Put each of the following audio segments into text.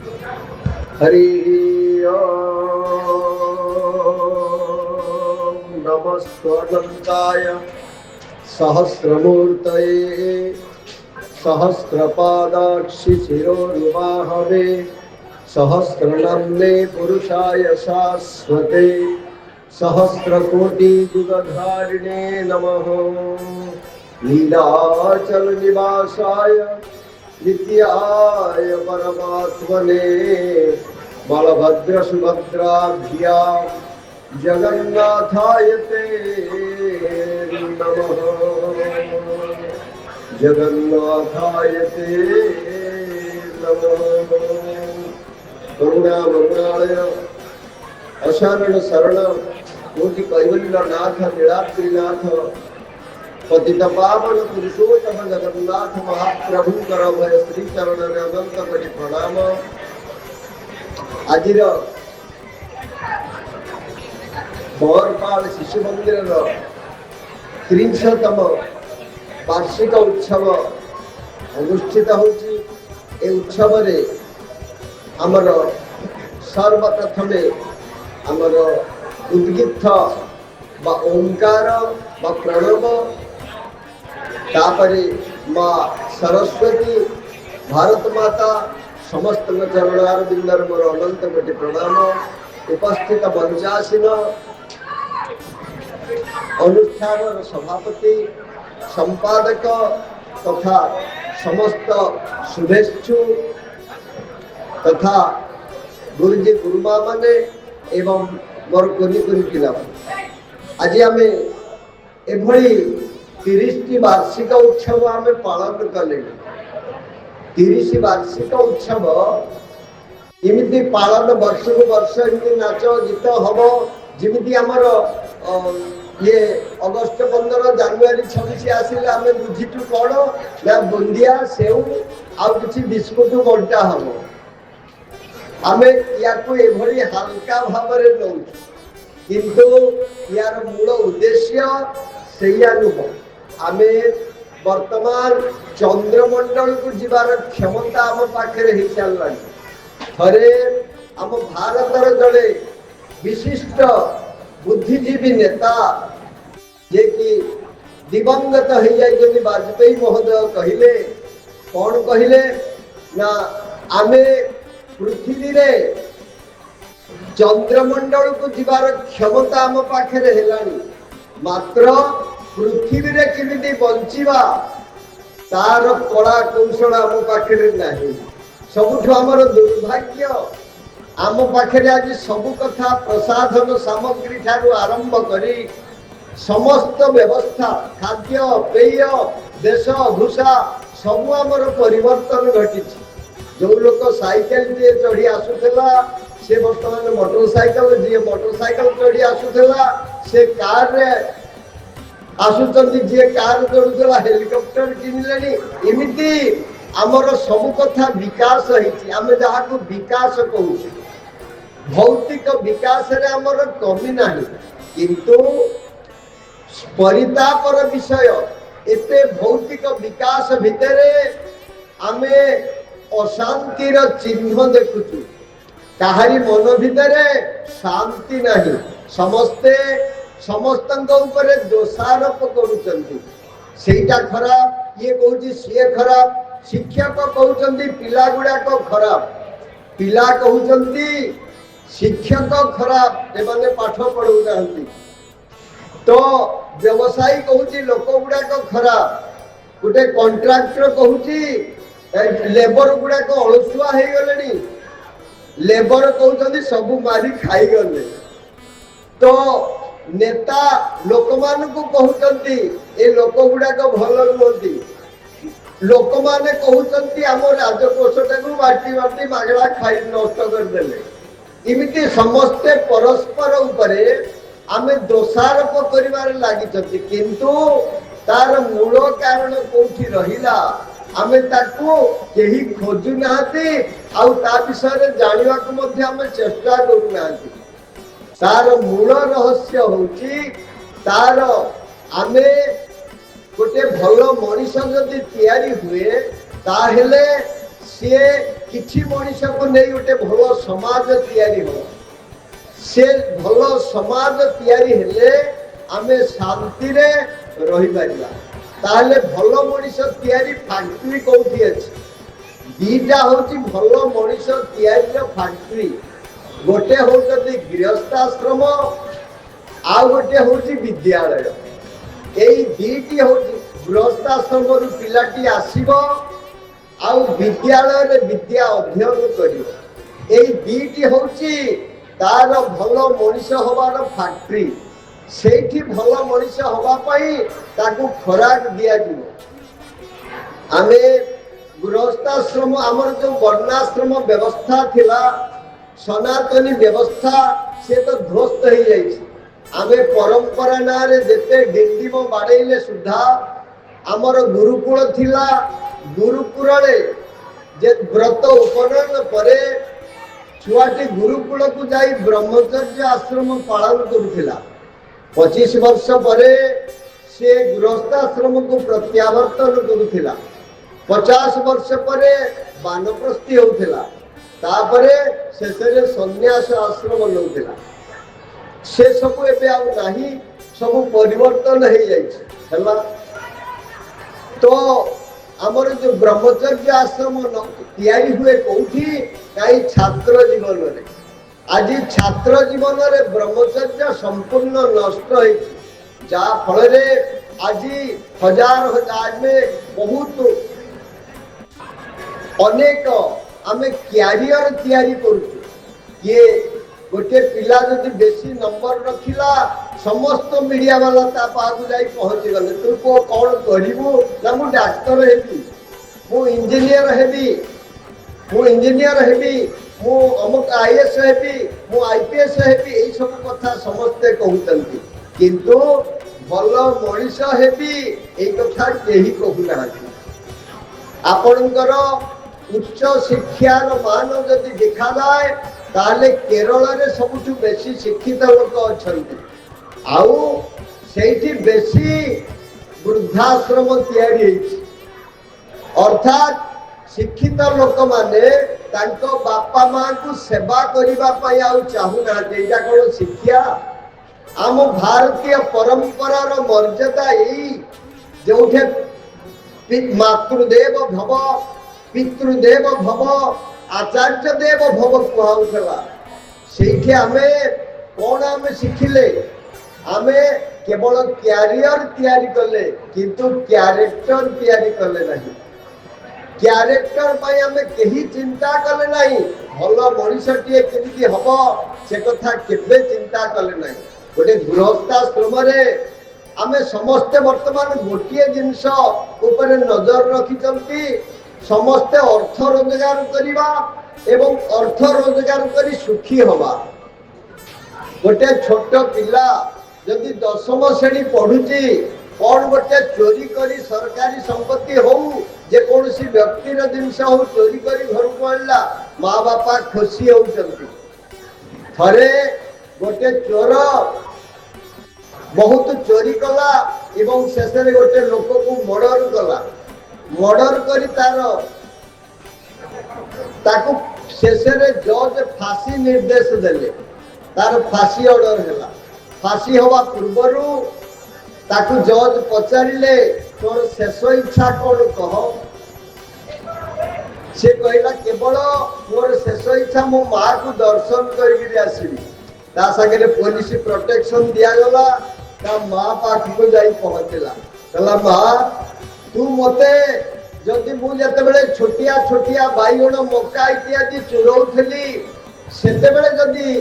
हरि नमस्वनन्ताय सहस्रमूर्तये सहस्रपादाक्षि शिरोरुबाहवे सहस्रनम्ने पुरुषाय शाश्वते सहस्रकोटियुगधारिणे नमः। नीलाचल निवासाय नित्याय परमात्मने बलभद्र सुभद्राभ्यां जगन्नाथाय ते नमः। जगन्नाथाय ते नमः। करुणा मंगलालय अशरण शरण कोटि कैवल्यनाथ नीलाद्रिनाथ पतित पावन पुरुषोत्तम जगन्नाथ महाप्रभु करभय श्री चरण अनंत कोटि प्रणाम। आज बरपाल शिशु मंदिर 300तम वार्षिक उत्सव अनुष्ठित होछि। ए उत्सव रे आमर सर्वप्रथमे आमर उद्गीत बा ओंकार बा प्रणव तापरे माँ सरस्वती भारत माता समस्त चरणार बिंदर मोर अनंत कोटि प्रणाम। उपस्थित मंचासीन अनुष्ठान सभापति संपादक तथा समस्त शुभेच्छु तथा गुरुजी गुरुमा माने एवं मोर कुनी कुनी पिला आज आम एभली 30टी वार्षिक उत्सव आम पालन कले। 30 वार्षिक उत्सव इमिति पालन वर्ष को वर्ष इमिति नाच गीत हम जमी आमर ये अगस्ट 15 जानुआरी 26 आसिले आम बुझीचु कौन ना बुंदिया सेऊ आउ किछि बिस्कुट बंटा हम आम या हल्का भाव नौ किंतु यार मूल उद्देश्य सैया नुह। आम वर्तमान चंद्रमंडल को जीवार क्षमता आम पाखे हो सारा। थरे आम भारतर जड़े विशिष्ट बुद्धिजीवी नेता जे कि दिवंगत हो जाए वाजपेयी महोदय कहले कौन कहले ना आमे पृथ्वी रे चंद्रमंडल को जीवार क्षमता आम पाखे हेलानी मात्र पृथ्वी रे किमिति बंचिबा तार कला कौशल आम पाखे नहीं। सबुठ आमर दुर्भाग्य आम पाखे आज सबु कथा प्रसाधन सामग्री ठारू आरंभ करी समस्त व्यवस्था खाद्य पेय देश भूषा सबु आमर परिवर्तन घटी। जो लोक साइकेल जी चढ़ी आसुला से बर्तमान मोटरसाइकेल जी मोटरसाइकेल चढ़ी आसुला से कार रे आसुचंती जी कार चढ़ुला हेलिकॉप्टर किनिलेनी। इमिति आमर सबु कथा विकास होइछि। आमे जहाको विकास कहू भौतिक विकास रे आमर कमी नाही किंतु परितापर विषय एते भौतिक विकास भितरे आमे अशांतिर चिन्ह देखुचु। काहारी मन भितरे शांति नहीं समस्ते समस्तंक ऊपर दोषारोप करुचंती सेटा खराब ये कहूची सी खराब शिक्षक कहउचंती पिला गुड़ाक खराब पिला कहउचंती शिक्षक खराब एमाने पाठ पढ़ौ नाहंती तो व्यवसायी कहूची लोक गुड़ाक खराब गोटे कॉन्ट्रैक्टर कहूची लेबर गुड़ाक अलसुआ हो गले लेबर कहउचंती सबु मारी खाई गले तो नेता लोक मानकु कहउचंती ए लोक गुड़ाक भल नुहंती लोक माने कहउचंती आम राजकोषटाकु बाटी बाटी मागला खाई नष्ट करदेले। इमिति समस्ते परस्पर उपरे आमे दोषारोप करिवार लागिचंती किंतु तार मूल कारण कोठी रहिला आमे ताकू केही खोजु नाहती आउ ता विषय जानिबा को मध्ये आमे चेष्टा करू नाहती। तार मूल रहस्य होची तार आमे गोटे भल मनीष जदि तैयारी हुए ताहेले सी किछि मनीष को नहीं गोटे भल समाज तैयारी हो से भल समाज तैयारी हेले आमे शांति रे रही परिबा ताहले भल मनीष तैयारी फैक्ट्री कोठी अछि दीटा होची भल मनीष तैयारी रो फैक्ट्री गोटे होचती गृहस्थाश्रम आ गोटे होची विद्यालय एई दीटी होची गृहस्थाश्रम रु पिलाटी आसीबो आ विद्यालय रे विद्या अध्ययन करियो एई दीटी होची तार भल मनीष होबार फैक्ट्री सेठी भल मनीष होबा पई ताकू खोराक दिया जिवो आमे गृहस्थाश्रम आमर जो वर्णाश्रम व्यवस्था थिला सनातनी व्यवस्था से तो ध्वस्त हो जाइए आमे परंपरा ना रे जेते डिंडीम बाड़ेले सुधा आमर गुरुकुल थिला गुरुकुल रे जे व्रत उपनयन परे छुआटी गुरुकुल को जाई ब्रह्मचर्य आश्रम पालन करुथिला 25 वर्ष परे से गृहस्थाश्रम को प्रत्यावर्तन करुथिला 50 वर्ष परे वानप्रस्थी होथिला तापरे शेषरे सन्यास आश्रम लौथिला से सब एबे आ नाही सब परिवर्तन हो जाइए तो आमर जो ब्रह्मचर्य आश्रम तैयारी हुए कौटी कई छात्र जीवन रे आज छात्र जीवन रे ब्रह्मचर्य संपूर्ण नष्ट हो जा फल रे आज हजार हजार में बहुत अनेक आमे क्यारियर तैयारी करूँ किए गोटे पिला जदि बेसी नंबर रखिला समस्त मीडिया वाला ता पाखु जाई पहुंची गले तू को कौन करिवो ना मु डॉक्टर हेबी मु इंजीनियर हेबी मु अमुक आईएएस हेबी मु आईपीएस हेबी एई सब कथा समस्त कहउतंती किंतु भल मनीष हेबी एई कथा केही कहू नाहांती आपणकर उच्च शिक्षार मान जदि देखा जाए ताले केरल रे सबुठु बेसी शिक्षित लोक अछंती आउ सेठी बेसी वृद्धाश्रम तैयारी हेछि अर्थात शिक्षित लोक माने तांको बापा मां को सेवा करिबा पई आउ चाहू ना एटा कोन शिक्षा आम भारतीय परंपरार मर्यादा एई जोठे मातृदेव भव पितृदेव भव आचार्य देव भव कहला सेठी आमे कोन आमे शिखिले आमे केवल कैरियर तैयारी कले किंतु कैरेक्टर तैयारी कले नहीं कैरेक्टर पई आमे केही चिंता कले नहीं भल मनीषटिए केमिति हबो से कथा केबे चिंता कले नहीं गोटे गृहस्थाश्रम रे आमे समस्त वर्तमान गोटिए जिंस ऊपर नजर रखिचंती समस्ते अर्थ रोजगार करिबा एवं अर्थ रोजगार करी सुखी हवा गोटे छोट पिला जदि 10म श्रेणी पढ़ुची कौन गोटे चोरी करी सरकारी संपत्ति हो जे कौन सी व्यक्तिर जिनस हो चोरी करी घर को आणला माँ बापा खुशी होउचंती थरे गोटे चोर बहुत चोरी कला एवं शेष रे गोटे लोक को मर्डर कला मर्डर करी ताकू शेष रे जज फांसी निर्देश देले तार फांसी ऑर्डर हैला फांसी हवा पूर्वरु ताकू जज पचारिले तोर शेष इच्छा कौन कह से कहला केवल मोर शेष इच्छा मो मां को दर्शन करके आसीबी ता संगे पुलिस प्रोटेक्शन दिया गला ता मां पाख को जाई पहुंचला कहला मां तू मते जदि मु जते बेले छोटिया छोटिया बाईगण मक्का इत्यादि चुरौथली सेते बेले जदि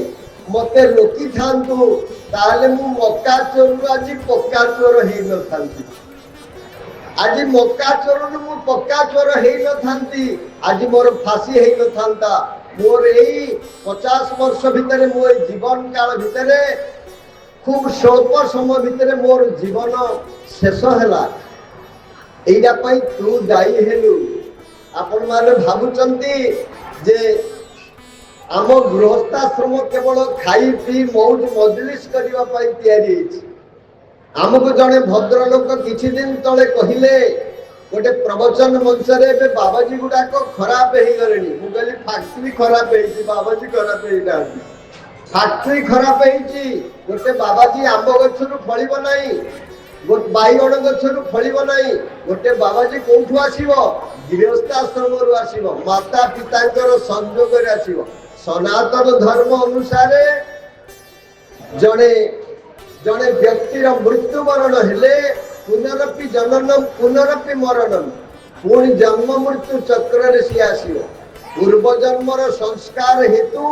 मते रोकी थांतु ताले मु मक्का चोर आज पक्का चोर हेई न थांती आज मक्का चोर मु पक्का चोर हेई न थांती आज मोर फांसी हेई न थांता मोर एई 50 वर्ष भितरे मोर जीवन काल भितरे खूब स्वल्प समय भितरे मोर जीवन शेष हैला एइडा पई तू दायी हेलु आपण माने भाबुचंती जे आम गृहस्थाश्रम केवल खाई पी मौज मजलिस करबा पई तैयारी अछि आमको जने भद्रलोक किछि दिन तले कहिले गोटे प्रवचन मंच रे बाबाजी गुड़ाक खराब हो गले मुझे फैक्ट्री खराब है बाबाजी खराब है फैक्ट्री खराब है गोटे बाबाजी आंब गचर फल ना बैगण गचर फल ना गोटे बाबाजी कौटू आसव गृहस्थाश्रम आसव माता पिता संजोग आसव सनातन धर्म अनुसार जड़े जड़े व्यक्तिर मृत्युवरण हेले पुनरपि जननम पुनरपि मरणम पुणी जन्म मृत्यु चक्र सी आसो पूर्व जन्मर संस्कार हेतु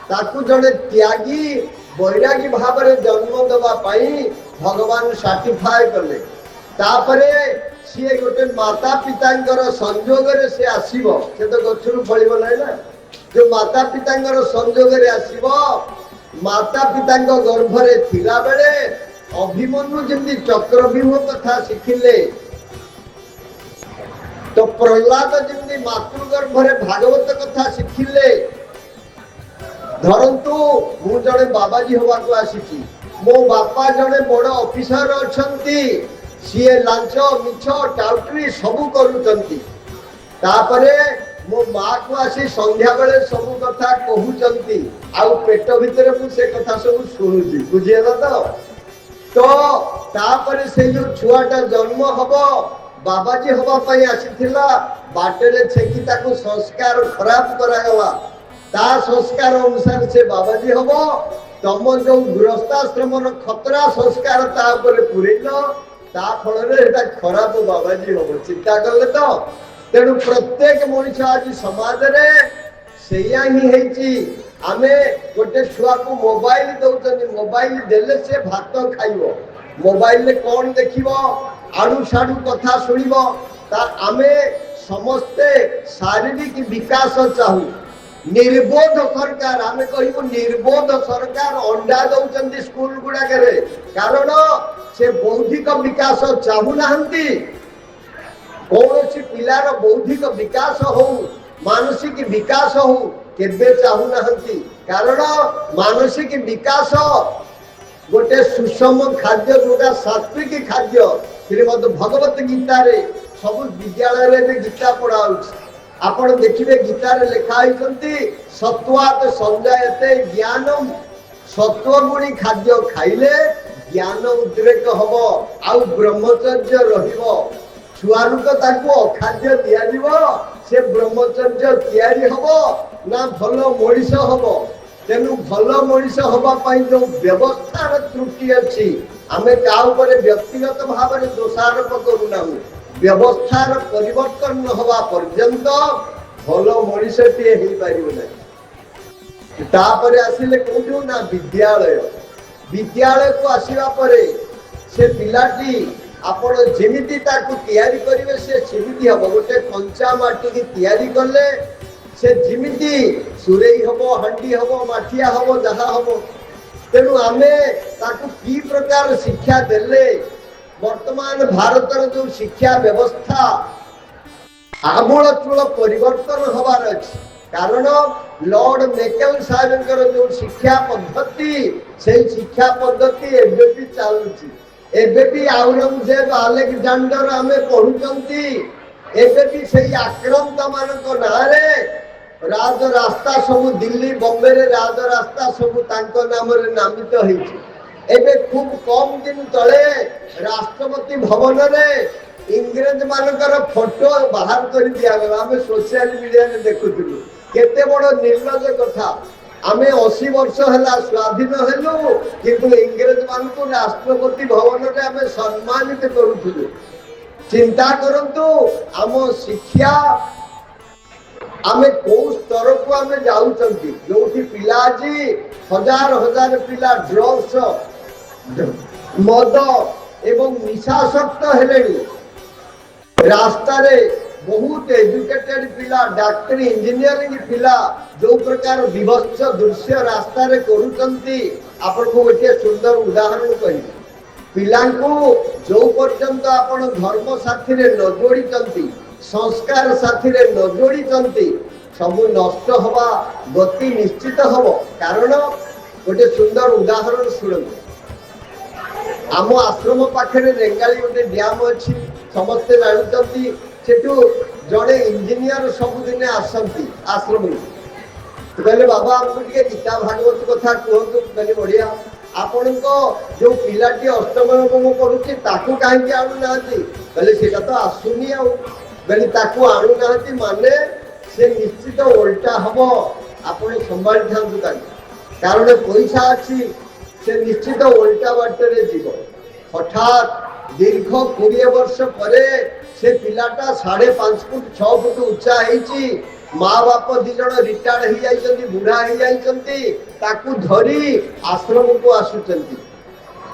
ताकू जड़े त्यागी बैरागी भाव में जन्म दवा भगवान सर्टिफाए कले तापरे सी गोटे माता पिता संजोग से आसो से तो गचर फल ना जो माता पिता संजोग आसो माता पिता गर्भरे थिला बेले अभिमन्यु जमी चक्रव्यूह कथा शिखिले तो प्रहलाद जमी मातृगर्भरे भागवत कथा शिखिले धरतु मु जड़े बाबाजी हवा को आसी मो बापा जड़े बड़ ऑफिसर अच्छी सी लांच मिछ टाउटरी सबू करुचंती तापरे मो माँ को आसी संध्या बेले सब कथा कहउचंती आउ पेट भितर मु से कथा सब शुणुची बुझिएला तो तापरे से जो छुआटा जन्म हब बाबाजी हवा पाई आसीथिला बाटरे छेकी ताको संस्कार खराब करागला ता संस्कार अनुसार से बाबाजी हब तम जो गृहस्थाश्रम खतरा संस्कार ता ऊपर पुरेलो ता फल रे एटा खराब बाबाजी हब चिंता करले तो तेणु प्रत्येक मनुष्य आज समाज रे सेया ही हेची आमे गोटे छुआ को मोबाइल दउचनी मोबाइल देले से भात खाइबो मोबाइल ले कोन देखिबो आडू साडू कथा सुनिबो ता आमे समस्ते शारीरिक विकास चाहू निर्बोध सरकार आमे कहिबो निर्बोध सरकार अंडा दउचंदी स्कूल गुडा करे कारण से बौद्धिक विकास चाहू नाहंती कौन पिलार बौद्धिक विकास हो मानसिक विकास हो केबे चाहू नाहंती कारण मानसिक विकास गोटे सुषम खाद्य जोटा सात्विक खाद्य श्रीमद भगवत गीता रे सब विद्यालय रे गीता पढ़ा आपण देखिबे गीता रे लिखा होइछंती सत्वात संजायते ज्ञानम सत्वगुणी खाद्य खाइले ज्ञान उद्रेक हबो आउ ब्रह्मचर्य रहिबो छुआरू तो ताको अखाद्य दिया दिबो से ब्रह्मचर्य तैयारी हबो ना भलो मनीष हबो तेनु भलो मनीष हबा पई जो व्यवस्थार त्रुटि अछि आमे का ऊपर व्यक्तिगत भाव में दोषारोप करूना व्यवस्थार परिवर्तन न हवा पर्यंत भलो मनीष टे हेई पारिबो नै तापरे आसिले कोठू ना विद्यालय विद्यालय को आसीबा परे से पिलाटी आपण जेमिति ताकू तैयारी करिवे से सेमिति हबो गोटे कंचा माटी की तैयारी करले से जेमिति सुरेई हबो हंडी हबो माठिया हबो जहा हबो तेनु आमे ताकू की प्रकार शिक्षा देले वर्तमान भारतर जो शिक्षा व्यवस्था आमूल चूल परिवर्तन हबार अछि कारण लॉर्ड मेकल साहेबकर जो शिक्षा पद्धति से शिक्षा पद्धति एबे भी चालुची एबे भी औरंगजेब अलेक्जेंडर आमे पढुचंती एबे भी सही आक्रांत मानक नारे राज रास्ता सब दिल्ली बॉम्बे रे राज रास्ता सब तांको नाम रे नामित हेछि एबे खूब कम दिन तले राष्ट्रपति भवन रे इंग्रेज मानकर फोटो बाहर कर दिया गला आमे सोशल मीडिया रे देखुथिलु केते बड़ निर्लज कथा आमे 80 वर्ष हला स्वाधीन हेलु किंतु इंग्रेज मान को राष्ट्रपति भवन रे आमे सम्मानित करूथुलु चिंता करंतु आम शिक्षा आमे को स्तर को आमे जाउचंती जोठी पिला जी हजार हजार पिला ड्रग्स मद एवं निशासक्त हेलेनी रास्ता रे बहुत एजुकेटेड पिला डॉक्टर इंजीनियरिंग पिला जो प्रकार विभत्स दृश्य रास्ता रे करूचंती आपण को गोटे सुंदर उदाहरण कहि पिला को जो पर्यंत आपण धर्म साथी रे न जोड़ी चंती संस्कार साथी रे न जोड़ी चंती सब नष्ट हवा गति निश्चित हबो कारण गोटे सुंदर उदाहरण सुनंतु आम आश्रम पाखरे रेंगाली गोटे डैम अछि समस्ते जानते सेठू जड़े इंजीनियर सबुदिने आसती आश्रम तो कहले बाबा आमको टे गीता भागवत कथा कहतु कहले बढ़िया आपण जो पिलाटी अष्टम नवम पढ़ुची ताकू कहीं आणु ना कहले सेटा तो आसुनी आनी ताकू आणु ना माने से निश्चित उल्टा हम आपण संभाली था कारण पैसा अच्छी से निश्चित उल्टा बाटर जीव हठात दीर्घ 20 वर्ष परे से पिलाटा 5.5 फुट 6 फुट उच्चा है माँ बाप दी जन रिटायर्ड हो जाइछंती बुढ़ा हो जाइछंती ताकू धरी आश्रम को आसुचंती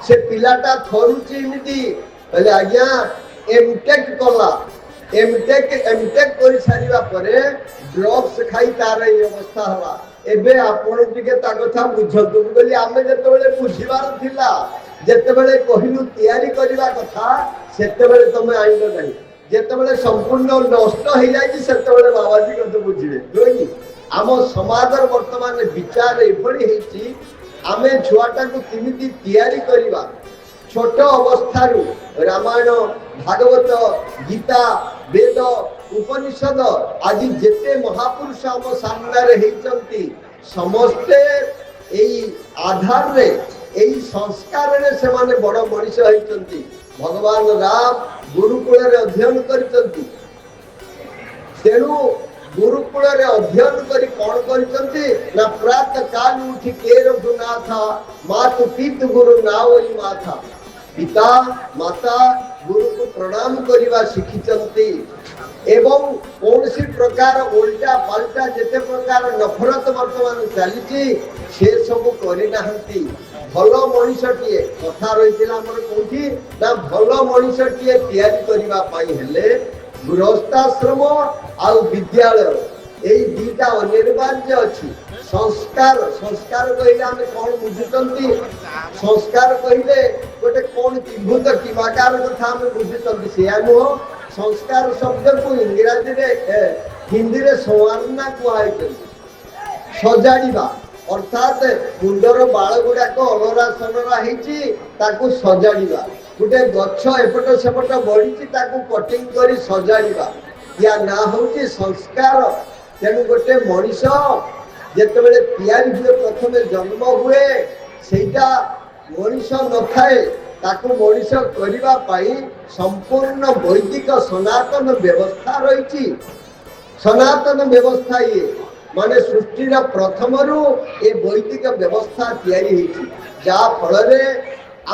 से पिलाटा थरुची एमती कहले आज्ञा एमटेक कला एमटेक कर सारिबा परे ड्रग्स खाई तार ए अवस्था हला एबे आपण टिके ता कथा बुझतु बोली आमे जते बेले बुझिबार थिला जते बेले कहिलु तयारी करिबा कथा सेते बेले तमे आइलो नहीं जते बेले संपूर्ण नष्ट हो जाई सेते बेले बाबाजी कथा बुझिबे जोई आम समाजर वर्तमान विचार एभली हेची आमे छुआटा को किमिति तयारी करिबा छोट अवस्थारू रामायण भागवत गीता वेद उपनिषद आज जेते महापुरुष आम सामने होती समस्ते यही आधार रे यही संस्कार रे से माने बड़ मनीष होती भगवान राम गुरुकुल रे अध्ययन करचंती तेणु गुरुकुल रे अध्ययन करी कौन करचंती ना प्रातः काल उठी के रघुनाथ मातु पितु गुरु नावई माथा पिता माता गुरु को प्रणाम करवा शिखिचंती एवं कौन सी प्रकार उल्टा पाल्टा जिते प्रकार नफरत वर्तमान चली से सब करना भल मनीषटीए कथा रही कौटी ना भल मनीषटीए तैयारी गृहस्थाश्रम आ विद्यालय यही दीटा अनिर्वार्य अच्छी संस्कार संस्कार कहले आम कौन बुझुचंती संस्कार कहले गोटे कौन त्रिभुत किमाकार कथा आम बुझुचंती से नुह संस्कार शब्द को इंग्राजी रे हिंदी रे संवारना कहते सजाड़िबा अर्थात मुंडर बाल गुड़ाक अलरा सनरा होती सजाड़िबा गोटे गछ एपट सेपट बढ़ी कटिंग कर सजाड़िबा या ना हूँ संस्कार तेणु गोटे मनीष जिते बड़े तैयारी हुए प्रथम जन्म हुए सेटा मनीष न थाए ताकू मनीष करने संपूर्ण वैदिक सनातन व्यवस्था रही सनातन व्यवस्था ये माने सृष्टि प्रथम रु ए वैदिक व्यवस्था तैयारी जहाँ फल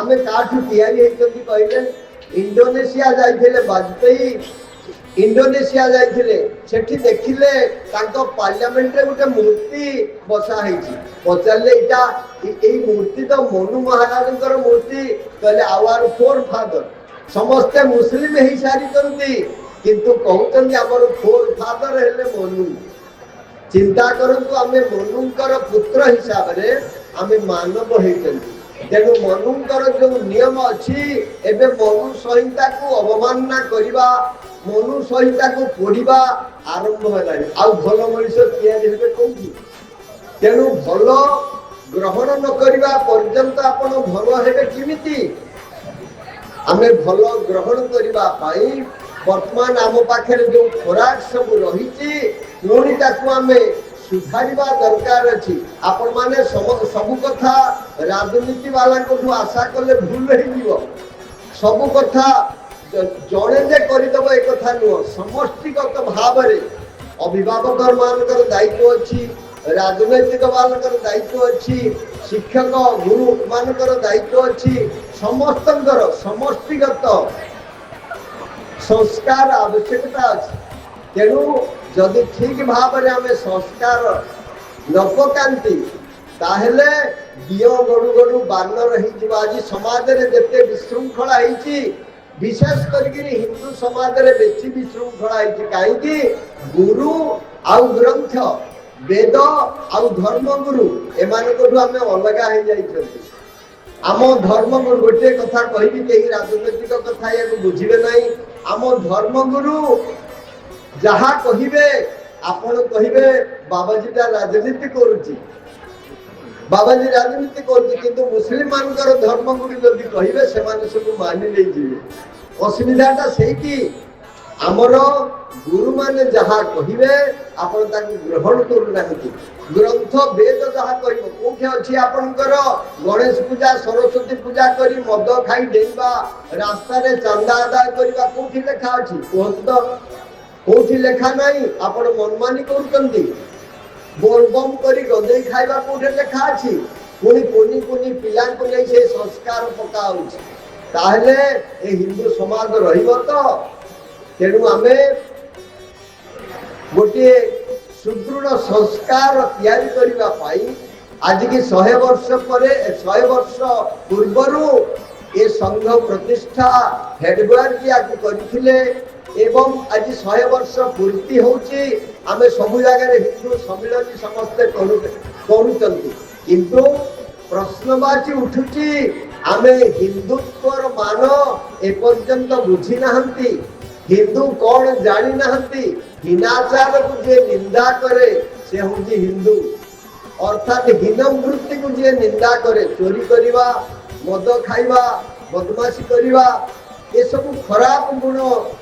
आमे काठू तैयारी कहले इंडोनेशिया जाइए वाजपेयी इंडोनेशिया जाइए सेठी देखिले तांको पार्लियामेंट रे गोटे मूर्ति बसा है पचारे यही मूर्ति तो मनु महाराज मूर्ति कहले आवर फोर फादर समस्ते मुस्लिम ही सारी करती किंतु कहते आमर फोर फादर हेले मनु चिंता करंतु आमे मनुंकर पुत्र हिसाब रे आमे मानव होइछन तेणु मनुंकर जो नियम अच्छी एबे मनु संहिता को अवमानना करिबा मनु संहिता को पढ़िबा आरंभ हेलानी आउ भल मनीष तैयारी हेबे कोठी तेणु भल ग्रहण न करिबा पर्यंत आपण भल हेबे किमिति आमे भल ग्रहण करिबा पाई वर्तमान आम पाखे जो खोराक सब रही पुणी आमे सुधारिबा दरकार अच्छी आपण माने सबु कथा राजनीति वाला आशा कले भूल हो सबु कथा जड़े जे करदेव एक कथा नुह समष्टिगत भाव में अभिभावक मान दायित्व अच्छी राजनैतिक मान दायित्व अच्छी शिक्षक गुरु मान दायित्व अच्छी समस्त समष्टिगत संस्कार आवश्यकता अच्छी तेणु जदि ठीक भाव में आम संस्कार न पकाती ताहले दिय गड़ू गड़ू बानर हो आज समाज में जिते विशृंखला होती विशेष करके हिंदू समाज में बेसी विशृंखला होती कहीं गुरु आउ ग्रंथ वेद आउ धर्मगुरु एम अलग हो आम धर्मगुरु गोटे कथा कहि कहीं राजनैतिक कथा या बुझे ना आम धर्मगुरु जहा कहिबे आपण कहिबे बाबाजीटा राजनीति करुची बाबाजी राजनीति कर मुस्लिम मान धर्म गुड़ी जदि कहे से सब मानि नहीं जी असुविधाटा से आमर गुरु माने जहाँ कहे आपण ग्रहण करूना ग्रंथ वेद जहाँ कह कौटे अच्छी आपणकर गणेश पूजा सरस्वती पूजा कर मद खाई डेवा रास्ता चांदा आदाय करवा कौटी लेखा अच्छी कहतु तो कौटी लेखा नहीं आपण मनमानी कर बोलबम करी गदे खाइबा कोठे लेखा अछि पुनी पुनी पुनी पिला को नै से संस्कार पका होछि ताहले ए हिंदू समाज रहिबो तो तेनु आमे गोटे सुदृढ़ संस्कार तैयारी करबा पाई आज की 100 वर्ष पर 100 वर्ष पूर्वरु ए संघ प्रतिष्ठा हेडवर्क किया करथिले एवं आज 100 वर्ष पूर्ति होची आमे सब जगह हिंदू सम्मिलन समस्ते करूचंती किंतु प्रश्नवाची उठुची आमे हिंदुत्वर मान एपर्यंत बुझी नाहंती हिंदू कौन जानी नाहंती हिनाचार को जे निंदा करे से होची हिंदू अर्थात हीनम वृत्ति को जे निंदा करे चोरी करिवा मद खाइबा बदमाशी करिवा ये सब खराब गुण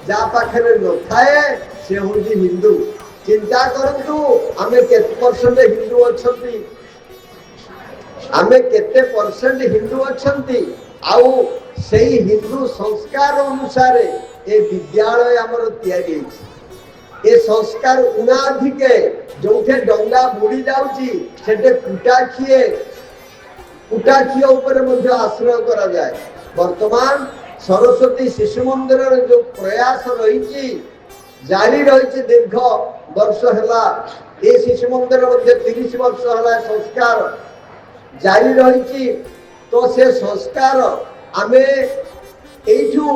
जा पाखे न थाए से होची हिंदू चिंता करंतु आमे केते परसेंट हिंदू अछंती आमे केते परसेंट हिंदू अछंती आउ सेही हिंदू संस्कार अनुसार ए विद्यालय हमर तयारी ए संस्कार उनाधिके जोठे डंगा बुड़ी जाउची सेटे कुटाखिए ऊपर मध्य आश्रय करा जाए वर्तमान सरस्वती शिशु मंदिर जो प्रयास रही जारी रही दीर्घ वर्ष है शिशु मंदिर मध्य 30 वर्ष है संस्कार जारी रही तो से संस्कार आमे एठू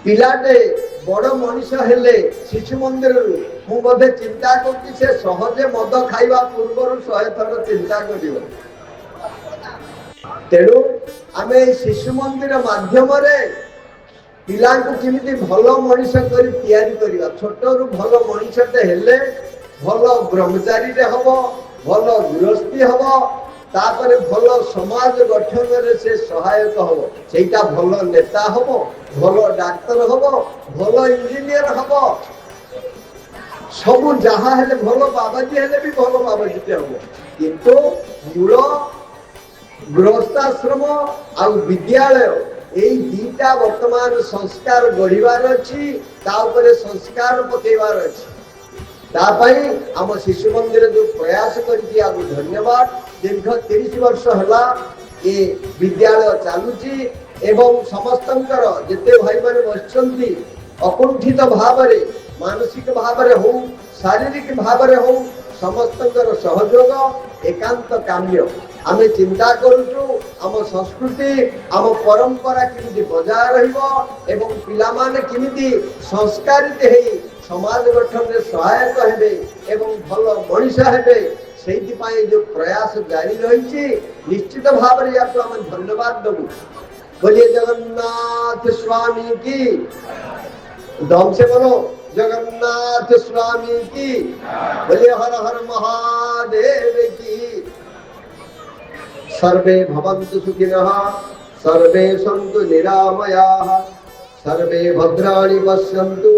पिलाटे बड़ मनीष हेले शिशु मंदिर मु बोधे चिंता करती से सहजे मद खाइबा पूर्व 100 थर चिंता करियो तेणु आमे शिशु मंदिर माध्यम पिला किमिति भल मनीष कर तैयारी करवा छोटरू भल मनीषटे हेले भल ब्रह्मचारी हम भल गृहस्थी हम तापर भल समाज गठन रे से सहायक हम सेटा भल नेता हम भल डाक्तर हम भल इंजीनियर हम सब जहाँ हेले भल बाबाजी हेले भी भल बाबाजी हम किंतु मूल गृहस्थाश्रम आ विद्यालय यही दीटा वर्तमान संस्कार गढ़िबार अच्छी संस्कार पकेबार अच्छी आम शिशु मंदिर जो प्रयास करी धन्यवाद दीर्घ 30 वर्ष है ये विद्यालय चलुची एवं समस्तंकर जिते भाई माने बसचंती अकुंठित भाव मानसिक भाव हो शारीरिक भाव हो समस्तंकर सहयोग एकांत काम्य आमे चिंता करूँ आम संस्कृति आम परंपरा किमिति बजाय रहिबो एवं पिला माने किमिति संस्कारित हेई समाज गठन रे सहायक हेबे एवं भल मनीष हेबे सेति पाए जो प्रयास जारी रही निश्चित भाव रे याको हम धन्यवाद देबू बोलिए जगन्नाथ स्वामी की दम से बोलो जगन्नाथ स्वामी की बोलिए हर हर महादेव की सर्वे भवन्तु सुखिनः सर्वे सन्तु निरामयाः सर्वे भद्राणि पश्यन्तु